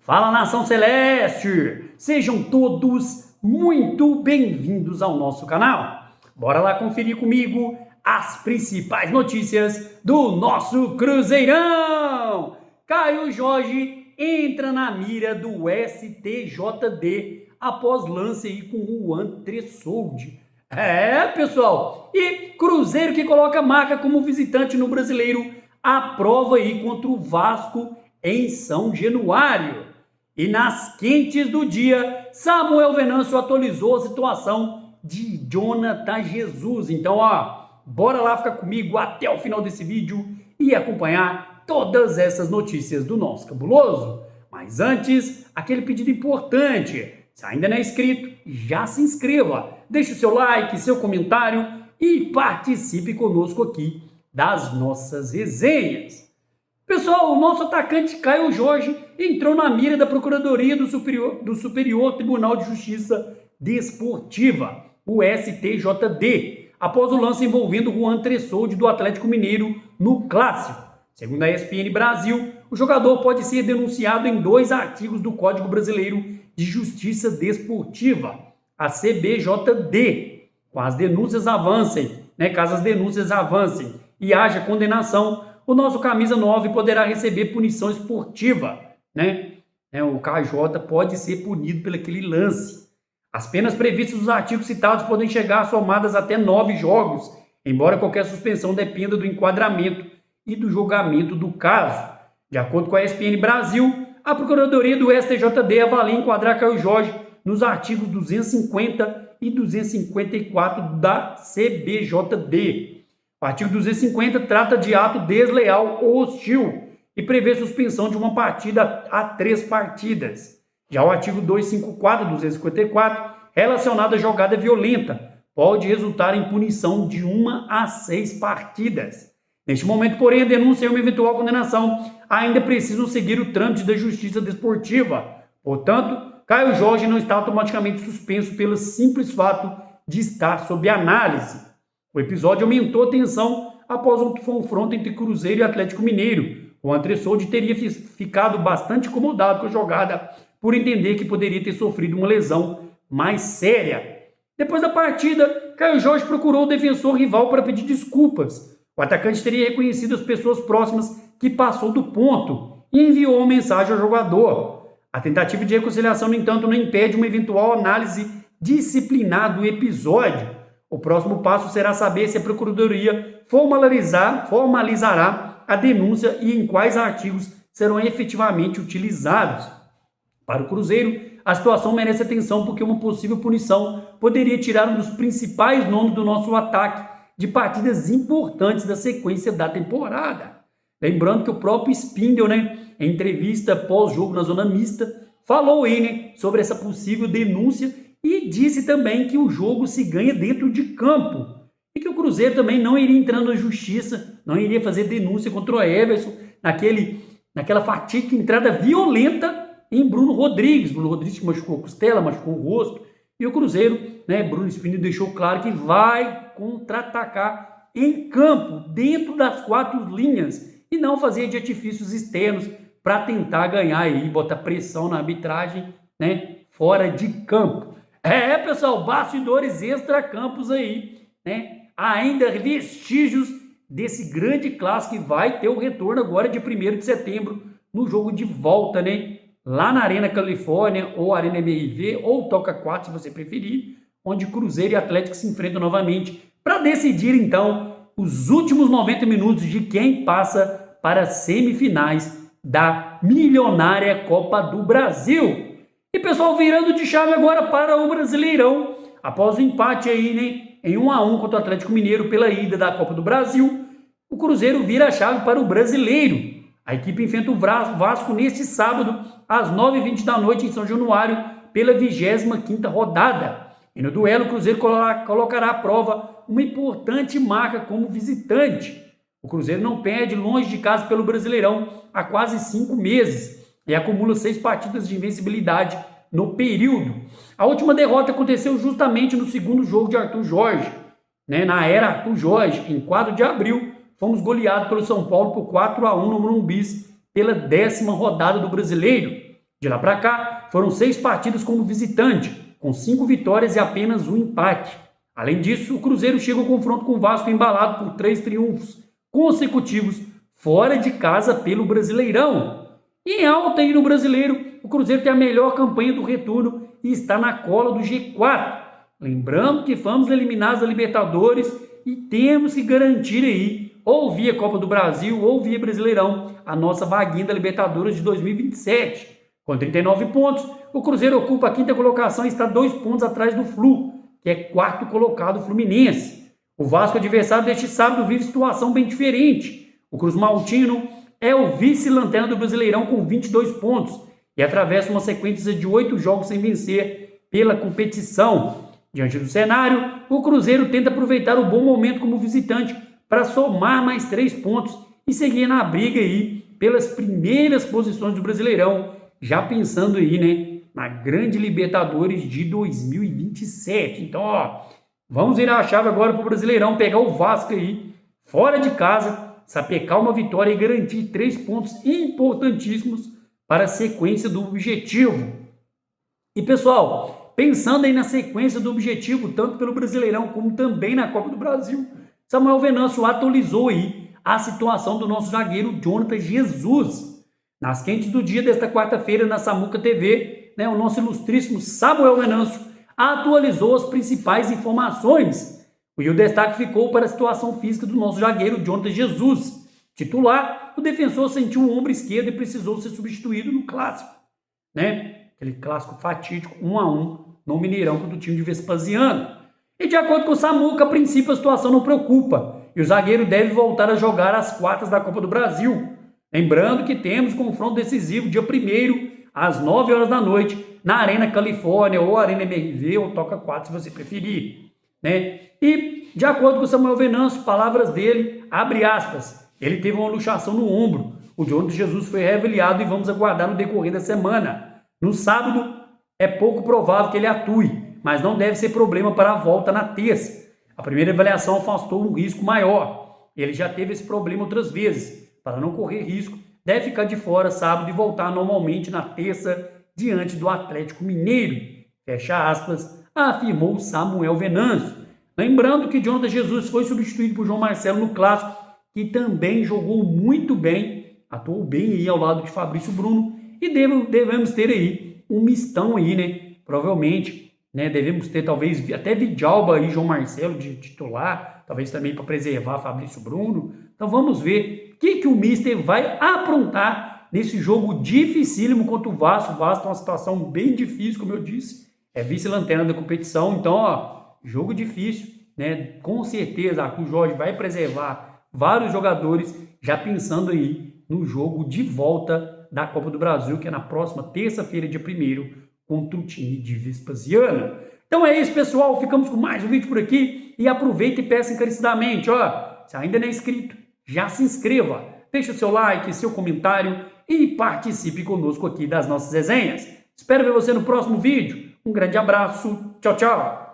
Fala, nação celeste! Sejam todos muito bem-vindos ao nosso canal. Bora lá conferir comigo as principais notícias do nosso Cruzeirão! Caio Jorge entra na mira do STJD após lance aí com o Juan Tressoldi. Pessoal, e Cruzeiro que coloca marca como visitante no Brasileiro aprova aí contra o Vasco em São Januário. E nas quentes do dia, Samuel Venâncio atualizou a situação de Jonathan Jesus. Então, bora lá ficar comigo até o final desse vídeo e acompanhar todas essas notícias do nosso cabuloso. Mas antes, aquele pedido importante. Se ainda não é inscrito, já se inscreva. Deixe o seu like, seu comentário e participe conosco aqui das nossas resenhas. Pessoal, o nosso atacante Caio Jorge entrou na mira da Procuradoria do Superior Tribunal de Justiça Desportiva, o STJD, após o lance envolvendo Juan Tressoldi do Atlético Mineiro no Clássico. Segundo a ESPN Brasil, o jogador pode ser denunciado em 2 artigos do Código Brasileiro de Justiça Desportiva, a CBJD. Caso as denúncias avancem e haja condenação, o nosso camisa 9 poderá receber punição esportiva, O KJ pode ser punido por aquele lance. As penas previstas nos artigos citados podem chegar somadas até 9 jogos, embora qualquer suspensão dependa do enquadramento e do julgamento do caso. De acordo com a ESPN Brasil, a Procuradoria do STJD avalia enquadrar Caio Jorge nos artigos 250 e 254 da CBJD. O artigo 250 trata de ato desleal ou hostil e prevê suspensão de uma partida a 3 partidas. Já o artigo 254 e 254, relacionado à jogada violenta, pode resultar em punição de 1 a 6 partidas. Neste momento, porém, a denúncia e uma eventual condenação ainda precisam seguir o trâmite da justiça desportiva. Portanto, Caio Jorge não está automaticamente suspenso pelo simples fato de estar sob análise. O episódio aumentou a tensão após um confronto entre Cruzeiro e Atlético Mineiro. O Juan Tressoldi teria ficado bastante incomodado com a jogada por entender que poderia ter sofrido uma lesão mais séria. Depois da partida, Caio Jorge procurou o defensor rival para pedir desculpas. O atacante teria reconhecido as pessoas próximas que passou do ponto e enviou uma mensagem ao jogador. A tentativa de reconciliação, no entanto, não impede uma eventual análise disciplinar do episódio. O próximo passo será saber se a Procuradoria formalizará a denúncia e em quais artigos serão efetivamente utilizados. Para o Cruzeiro, a situação merece atenção porque uma possível punição poderia tirar um dos principais nomes do nosso ataque de partidas importantes da sequência da temporada. Lembrando que o próprio Spindel, em entrevista pós-jogo na zona mista, falou aí, sobre essa possível denúncia e disse também que o jogo se ganha dentro de campo e que o Cruzeiro também não iria entrar na justiça, não iria fazer denúncia contra o Everson naquela fatídica entrada violenta em Bruno Rodrigues. Bruno Rodrigues que machucou a costela, machucou o rosto, e o Cruzeiro, Bruno Spindel deixou claro que vai contra-atacar em campo, dentro das 4 linhas, e não fazer de artifícios externos para tentar ganhar e botar pressão na arbitragem, fora de campo. Pessoal, bastidores extra-campos aí, ainda vestígios desse grande clássico que vai ter o retorno agora de 1º de setembro, no jogo de volta, lá na Arena Califórnia, ou Arena MRV, ou Toca 4, se você preferir, onde Cruzeiro e Atlético se enfrentam novamente, para decidir, então, os últimos 90 minutos de quem passa para as semifinais da milionária Copa do Brasil. E, pessoal, virando de chave agora para o Brasileirão, após o empate aí, em 1 a 1 contra o Atlético Mineiro pela ida da Copa do Brasil, o Cruzeiro vira a chave para o Brasileiro. A equipe enfrenta o Vasco neste sábado, às 9h20 da noite, em São Januário, pela 25ª rodada. E no duelo, o Cruzeiro colocará à prova uma importante marca como visitante. O Cruzeiro não perde longe de casa pelo Brasileirão há quase 5 meses e acumula 6 partidas de invencibilidade no período. A última derrota aconteceu justamente no 2º jogo de Arthur Jorge, na era Arthur Jorge, em 4 de abril, fomos goleados pelo São Paulo por 4 a 1 no Morumbi pela 10ª rodada do Brasileiro. De lá para cá, foram 6 partidas como visitante, com 5 vitórias e apenas 1 empate. Além disso, o Cruzeiro chega ao confronto com o Vasco embalado por 3 triunfos consecutivos fora de casa pelo Brasileirão. E em alta aí no Brasileiro, o Cruzeiro tem a melhor campanha do retorno e está na cola do G4. Lembrando que vamos eliminar a Libertadores e temos que garantir aí, ou via Copa do Brasil ou via Brasileirão, a nossa vaguinha da Libertadores de 2027. Com 39 pontos, o Cruzeiro ocupa a 5ª colocação e está 2 pontos atrás do Flu, que é 4º colocado Fluminense. O Vasco, adversário deste sábado, vive situação bem diferente. O Cruz Maltino é o vice-lanterna do Brasileirão com 22 pontos e atravessa uma sequência de 8 jogos sem vencer pela competição. Diante do cenário, o Cruzeiro tenta aproveitar o bom momento como visitante para somar mais 3 pontos e seguir na briga aí pelas primeiras posições do Brasileirão, já pensando aí, né, na grande Libertadores de 2027. Então, ó, vamos virar a chave agora para o Brasileirão, pegar o Vasco aí, fora de casa, sapecar uma vitória e garantir 3 pontos importantíssimos para a sequência do objetivo. E, pessoal, pensando aí na sequência do objetivo, tanto pelo Brasileirão como também na Copa do Brasil, Samuel Venâncio atualizou aí a situação do nosso zagueiro Jonathan Jesus. Nas quentes do dia desta quarta-feira, na Samuca TV, né, o nosso ilustríssimo Samuel Venâncio atualizou as principais informações. E o destaque ficou para a situação física do nosso zagueiro Jonathan Jesus. Titular, o defensor sentiu o ombro esquerdo e precisou ser substituído no clássico, né? Aquele clássico fatídico 1-1 no Mineirão contra o time de Vespasiano. E de acordo com o Samuca, a princípio a situação não preocupa e o zagueiro deve voltar a jogar as quartas da Copa do Brasil. Lembrando que temos confronto decisivo dia 1º, às 9 horas da noite, na Arena Califórnia ou Arena MRV ou Toca 4, se você preferir, né? E, de acordo com o Samuel Venâncio, palavras dele, abre aspas, ele teve uma luxação no ombro. O Jonathan Jesus foi reavaliado e vamos aguardar no decorrer da semana. No sábado, é pouco provável que ele atue, mas não deve ser problema para a volta na terça. A primeira avaliação afastou um risco maior. Ele já teve esse problema outras vezes. Para não correr risco, deve ficar de fora sábado e voltar normalmente na terça diante do Atlético Mineiro. Fecha aspas, afirmou Samuel Venâncio. Lembrando que Jonathan Jesus foi substituído por João Marcelo no Clássico, que também jogou muito bem, atuou bem aí ao lado de Fabrício Bruno, e devemos ter aí um mistão aí, né? Provavelmente, né? Devemos ter talvez até Vidalba e João Marcelo de titular, talvez também para preservar Fabrício Bruno. Então vamos ver o que o Mister vai aprontar nesse jogo dificílimo contra o Vasco. O Vasco tem uma situação bem difícil, como eu disse, é vice-lanterna da competição, então, ó, jogo difícil, né? Com certeza o Jorge vai preservar vários jogadores, já pensando aí no jogo de volta da Copa do Brasil, que é na próxima terça-feira, dia 1º, contra o time de Vespasiano. Então é isso, pessoal, ficamos com mais um vídeo por aqui e aproveita e peça encarecidamente, ó, se ainda não é inscrito, já se inscreva, deixe o seu like, seu comentário e participe conosco aqui das nossas resenhas. Espero ver você no próximo vídeo. Um grande abraço, tchau, tchau!